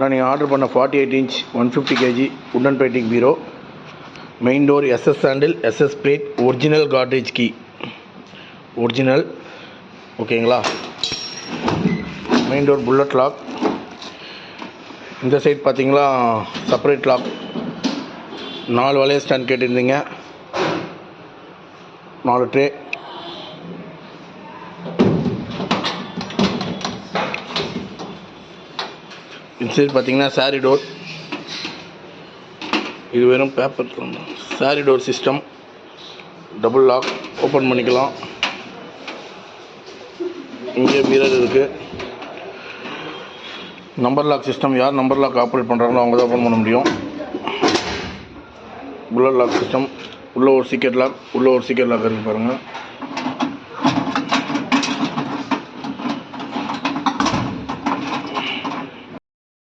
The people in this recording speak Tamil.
நீங்கள் ஆர்டர் பண்ண 48 inch 150 kg உட்டன் பெயிண்டிங் பீரோ. Main door SS handle, SS plate, original Godrej key, original. ஓகேங்களா? Main door bullet lock. இந்த சைட் பார்த்தீங்களா செப்பரேட் லாக். 4 வளைய ஸ்டாண்ட் கேட்டிருந்தீங்க, 4 ட்ரே. இந்த சைடு பார்த்தீங்கன்னா சாரி டோர். இது வெறும் பேப்பர் சாரி door system. Double lock, open பண்ணிக்கலாம். இங்கே மிரர் இருக்குது. Number lock system. யார் நம்பர் லாக் ஆப்ரேட் பண்ணுறாங்களோ அவங்க தான் ஓப்பன் பண்ண முடியும். Bullet lock system. உள்ளே ஒரு சீக்ரெட் லாக் இருக்குது பாருங்கள்.